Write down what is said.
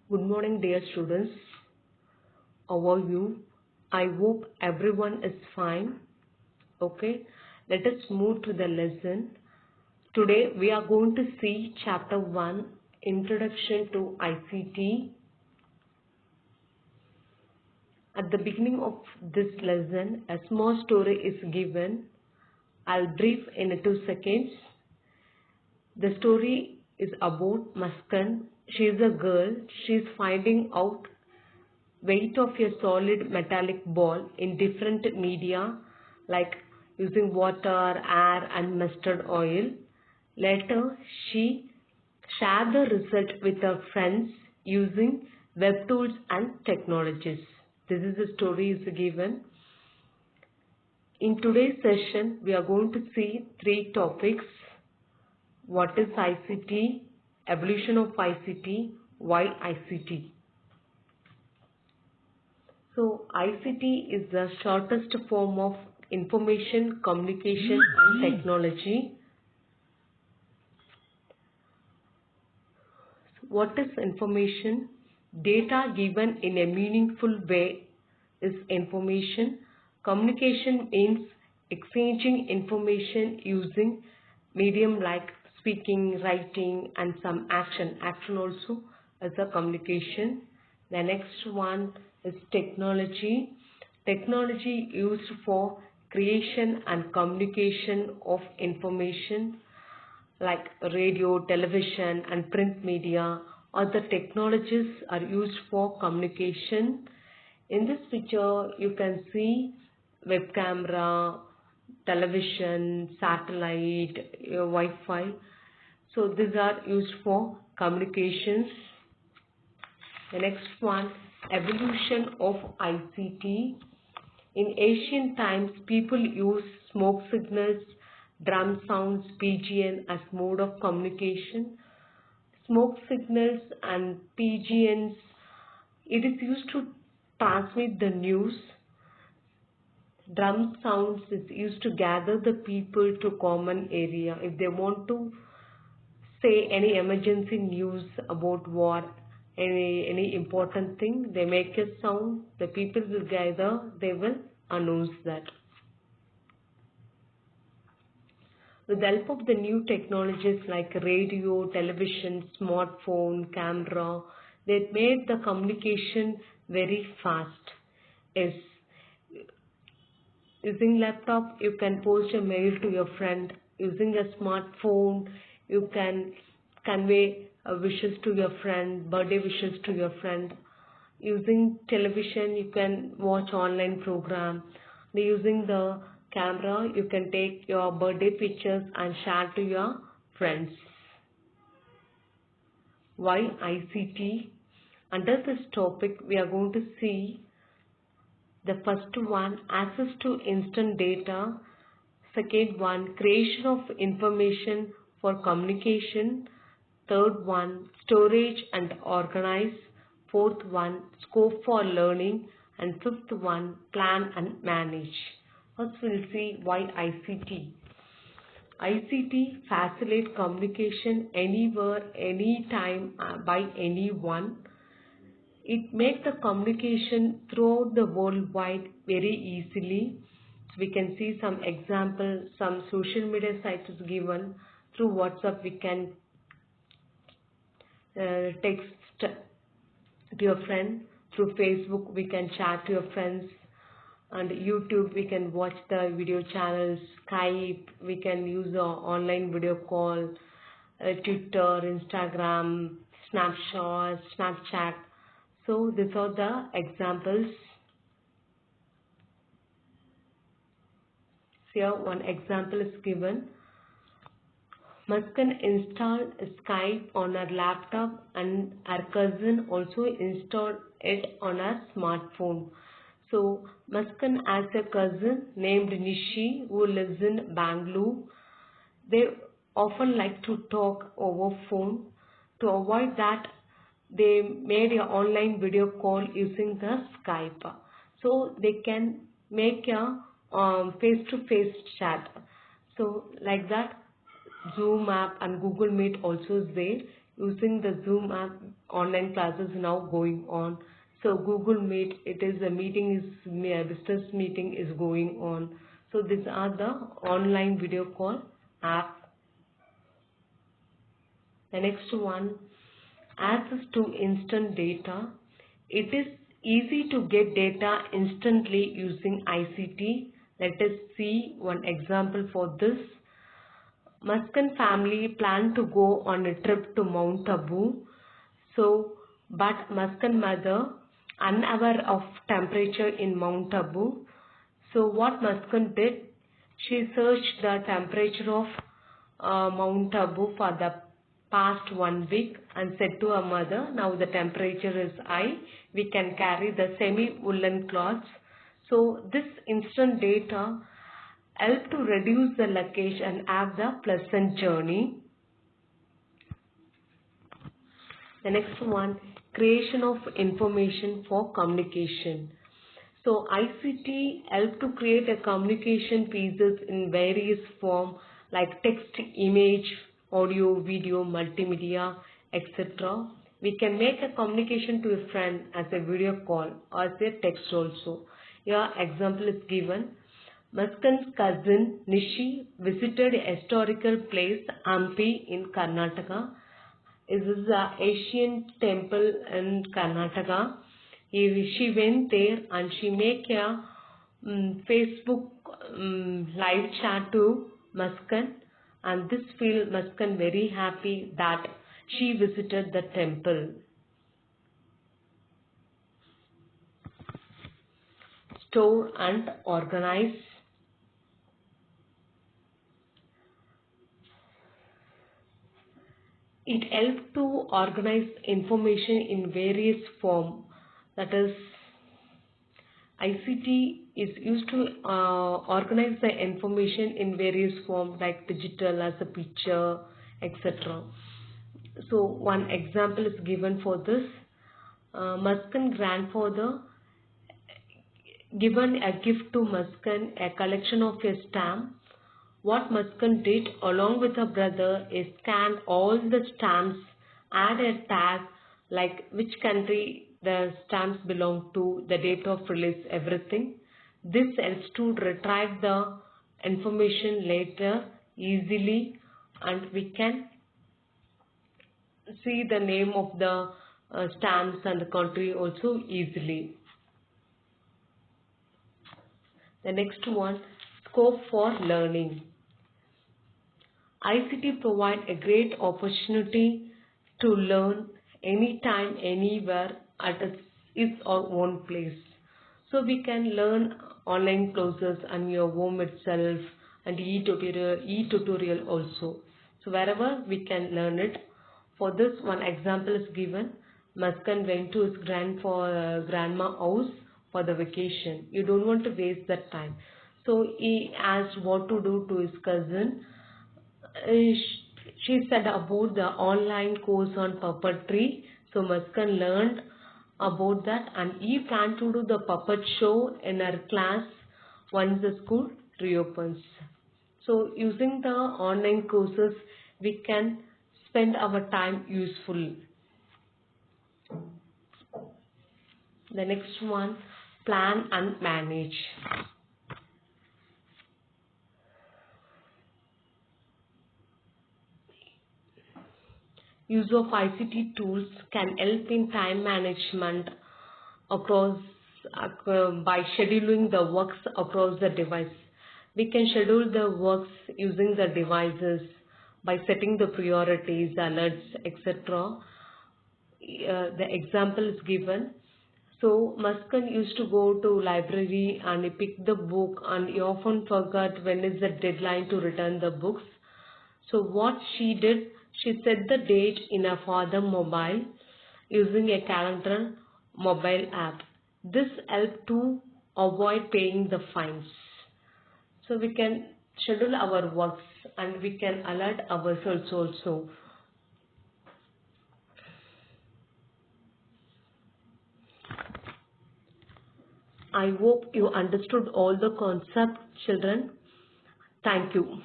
Good morning, dear students. How are you? I hope everyone is fine. Okay, let us move to the lesson. Today we are going to see chapter 1, Introduction to ICT. At the beginning of this lesson, a small story is given. I'll brief in 2 seconds. The story is about Muskan. She is a girl. She is finding out weight of a solid metallic ball in different media like using water, air and mustard oil. Later, she shared the result with her friends using web tools and technologies. This is the story is given. In today's session, we are going to see 3 topics. What is ICT? Evolution of ICT. Why ICT? So ICT is the shortest form of information, communication and technology. What is information? Data given in a meaningful way is information. Communication means exchanging information using medium like speaking, writing and some action. Action also as a communication. The next one is technology. Technology used for creation and communication of information like radio, television and print media. Other technologies are used for communication. In this picture you can see web camera, television, satellite, Wi-Fi. So these are used for communications. The next one, evolution of ICT. In ancient times, people used smoke signals, drum sounds, PGN as mode of communication. Smoke signals and PGNs, it is used to transmit the news. Drum sounds is used to gather the people to common area. If they want to say any emergency news about war, any important thing, they make a sound, the people will gather, they will announce that. With the help of the new technologies like radio, television, smartphone, camera, they made the communication very fast. Yes. Using laptop, you can post a mail to your friend. Using a smartphone, you can convey wishes to your friend, birthday wishes to your friend. Using television, you can watch online program. Using the camera, you can take your birthday pictures and share to your friends. Why ICT? Under this topic, we are going to see the first one, access to instant data. Second one, creation of information for communication. Third one, storage and organize. Fourth one, scope for learning. And fifth one, plan and manage. First we'll see why ICT. ICT facilitates communication anywhere, anytime by anyone. It makes the communication throughout the worldwide very easily. So we can see some examples, some social media sites is given. Through WhatsApp we can text to your friend. Through Facebook we can chat to your friends. And YouTube we can watch the video channels. Skype we can use an online video call. Twitter, Instagram, Snapchat. So these are the examples. Here one example is given. Muskan installed Skype on her laptop and her cousin also installed it on her smartphone. So Muskan has a cousin named Nishi who lives in Bangalore. They often like to talk over phone. To avoid that, they made an online video call using the Skype. So they can make a face-to-face chat. So like that, Zoom app and Google Meet also is there. using the Zoom app. Online classes now going on. So Google Meet, it is a business meeting is going on. So these are the online video call app. The next one, access to instant data. It is easy to get data instantly using ICT. Let us see one example for this. Muskan family planned to go on a trip to Mount Abu. But Muskan mother unaware of temperature in Mount Abu. So what Muskan did, she searched the temperature of Mount Abu for the past 1 week and said to her mother, now the temperature is high, we can carry the semi-woolen cloths. So this instant data help to reduce the luggage and have the pleasant journey. The next one, creation of information for communication. So ICT help to create a communication pieces in various form like text, image, audio, video, multimedia, etc. We can make a communication to a friend as a video call or as a text also. Here example is given. Muskan's cousin Nishi visited a historical place Hampi in Karnataka. This is an Asian temple in Karnataka. She went there and she make a Facebook live chat to Muskan, and this feel Muskan very happy that she visited the temple. Store and organize. It helps to organize information in various form. That is, ICT is used to organize the information in various forms like digital, as a picture, etc. So one example is given for this. Muskan grandfather given a gift to Muskan, a collection of a stamp. What Muskan did along with her brother is scan all the stamps, add a tag like which country the stamps belong to, the date of release, everything. This helps to retrieve the information later easily, and we can see the name of the stamps and the country also easily. The next one, scope for learning. ICT provide a great opportunity to learn anytime, anywhere at its own place. So we can learn online courses on your home itself and e-tutorial also. So wherever we can learn it. For this, one example is given. Muskan went to his grandma house for the vacation. You don't want to waste that time. So he asked what to do to his cousin. She said about the online course on puppetry. So Muskan learned about that and he planned to do the puppet show in her class once the school reopens. So using the online courses, we can spend our time usefully. The next one, plan and manage. Use of ICT tools can help in time management by scheduling the works across the device. We can schedule the works using the devices by setting the priorities, alerts, etc. The example is given. So Muskan used to go to library and he picked the book and he often forgot when is the deadline to return the books. So what she did, she set the date in her father mobile using a calendar mobile app. This helped to avoid paying the fines. So we can schedule our works and we can alert ourselves also. I hope you understood all the concepts, children. Thank you.